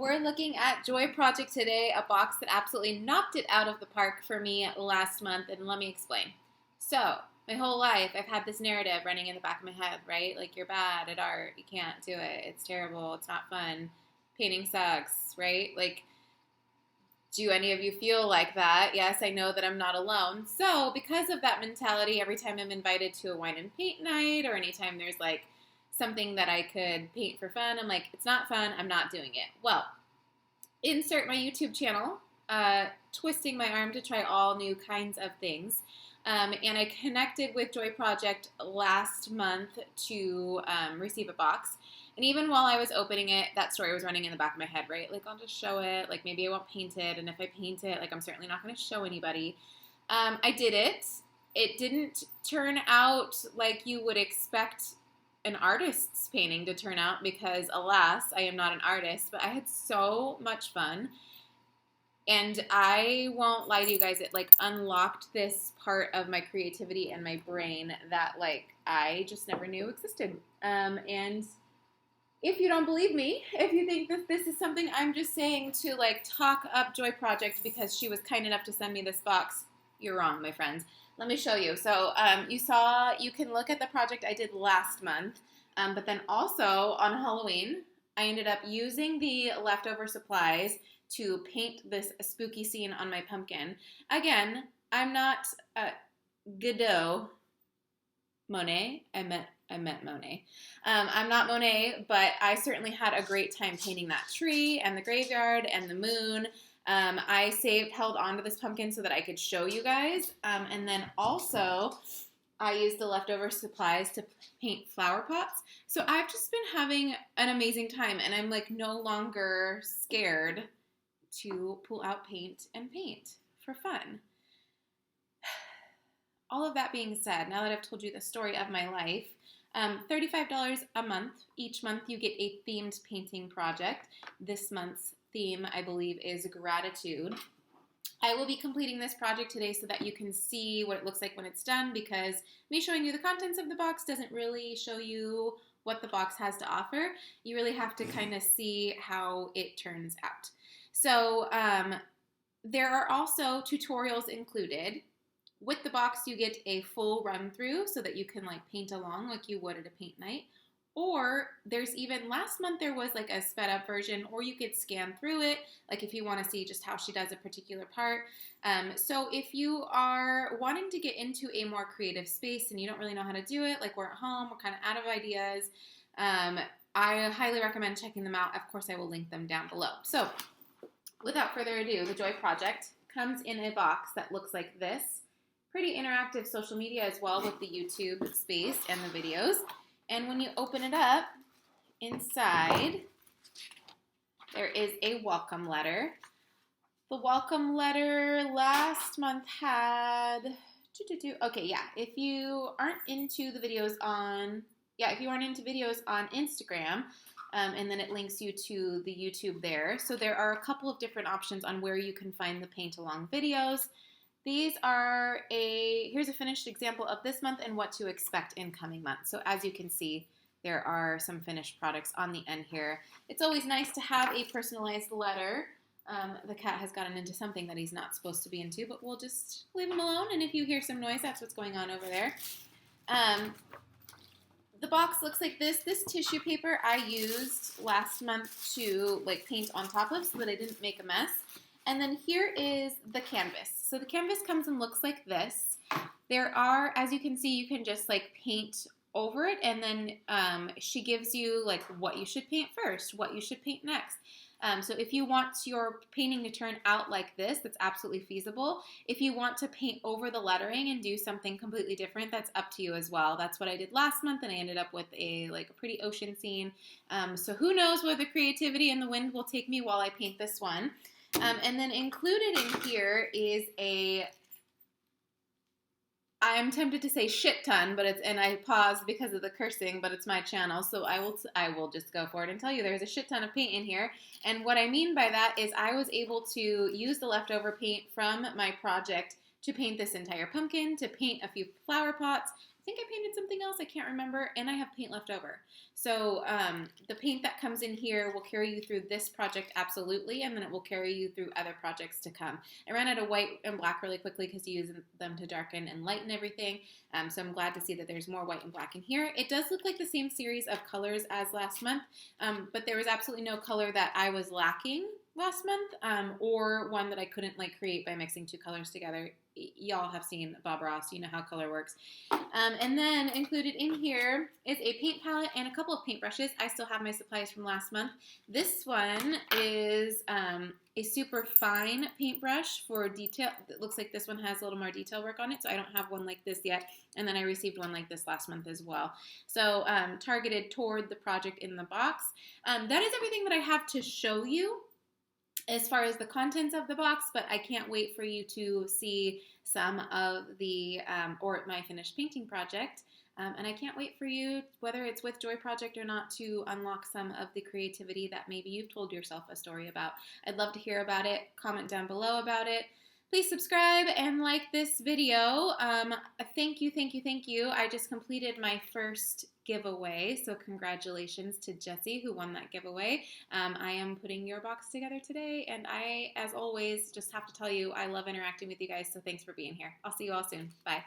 we're looking at Joy Project today, a box that absolutely knocked it out of the park for me last month, and let me explain. So, my whole life, I've had this narrative running in the back of my head, right? Like, you're bad at art, you can't do it, it's terrible, it's not fun, painting sucks, right? Like, do any of you feel like that? Yes, I know that I'm not alone. So, because of that mentality, every time I'm invited to a wine and paint night, or anytime there's like something that I could paint for fun, I'm like, it's not fun, I'm not doing it. Well, insert my YouTube channel, twisting my arm to try all new kinds of things. And I connected with Joy Project last month to receive a box. And even while I was opening it, that story was running in the back of my head, right? Like, I'll just show it. Like, maybe I won't paint it. And if I paint it, like, I'm certainly not going to show anybody. I did it. It didn't turn out like you would expect an artist's painting to turn out because, alas, I am not an artist. But I had so much fun. And I won't lie to you guys, it, like, unlocked this part of my creativity and my brain that, like, I just never knew existed. And if you don't believe me, if you think that this is something I'm just saying to, like, talk up Joy Project because she was kind enough to send me this box, you're wrong, my friends. Let me show you. So you can look at the project I did last month, but then also on Halloween, I ended up using the leftover supplies to paint this spooky scene on my pumpkin. Again, I'm not Godot Monet. I meant Monet. I'm not Monet, but I certainly had a great time painting that tree and the graveyard and the moon. I held on to this pumpkin so that I could show you guys. And then also, I used the leftover supplies to paint flower pots. So I've just been having an amazing time, and I'm like no longer scared to pull out paint and paint for fun. All of that being said, now that I've told you the story of my life, $35 a month. Each month you get a themed painting project. This month's theme, I believe, is gratitude. I will be completing this project today so that you can see what it looks like when it's done, because me showing you the contents of the box doesn't really show you what the box has to offer. You really have to kind of see how it turns out. So there are also tutorials included. With the box, you get a full run through so that you can like paint along like you would at a paint night. Or there's even, last month there was like a sped up version, or you could scan through it, like if you want to see just how she does a particular part. So if you are wanting to get into a more creative space and you don't really know how to do it, like we're at home, we're kind of out of ideas, I highly recommend checking them out. Of course, I will link them down below. So without further ado, the Joy Project comes in a box that looks like this. Pretty interactive social media as well with the YouTube space and the videos. And when you open it up, inside, there is a welcome letter. The welcome letter last month had, okay, yeah, if you aren't into videos on Instagram, and then it links you to the YouTube there. So there are a couple of different options on where you can find the paint along videos. These are here's a finished example of this month and what to expect in coming months. So as you can see, there are some finished products on the end here. It's always nice to have a personalized letter. The cat has gotten into something that he's not supposed to be into, but we'll just leave him alone. And if you hear some noise, that's what's going on over there. The box looks like this. This tissue paper I used last month to like paint on top of so that I didn't make a mess. And then here is the canvas. So the canvas comes and looks like this. There are, as you can see, you can just like paint over it, and then she gives you like what you should paint first, what you should paint next. So if you want your painting to turn out like this, that's absolutely feasible. If you want to paint over the lettering and do something completely different, that's up to you as well. That's what I did last month, and I ended up with a pretty ocean scene. So who knows where the creativity and the wind will take me while I paint this one. And then included in here is I'm tempted to say shit ton, but and I paused because of the cursing, but it's my channel, so I will just go for it and tell you there's a shit ton of paint in here. And what I mean by that is I was able to use the leftover paint from my project to paint this entire pumpkin, to paint a few flower pots, think I painted something else. I can't remember. And I have paint left over. So the paint that comes in here will carry you through this project absolutely, and then it will carry you through other projects to come. I ran out of white and black really quickly because you use them to darken and lighten everything. So I'm glad to see that there's more white and black in here. It does look like the same series of colors as last month, but there was absolutely no color that I was lacking last month, or one that I couldn't like create by mixing two colors together. Y'all have seen Bob Ross, you know how color works. And then included in here is a paint palette and a couple of paintbrushes. I still have my supplies from last month. This one is a super fine paintbrush for detail. It looks like this one has a little more detail work on it, so I don't have one like this yet. And then I received one like this last month as well. So targeted toward the project in the box. That is everything that I have to show you as far as the contents of the box, but I can't wait for you to see some of the, or my finished painting project. And I can't wait for you, whether it's with Joy Project or not, to unlock some of the creativity that maybe you've told yourself a story about. I'd love to hear about it. Comment down below about it. Please subscribe and like this video. Thank you, thank you, thank you. I just completed my first giveaway, so congratulations to Jessie who won that giveaway. I am putting your box together today, and I, as always, just have to tell you I love interacting with you guys, so thanks for being here. I'll see you all soon. Bye.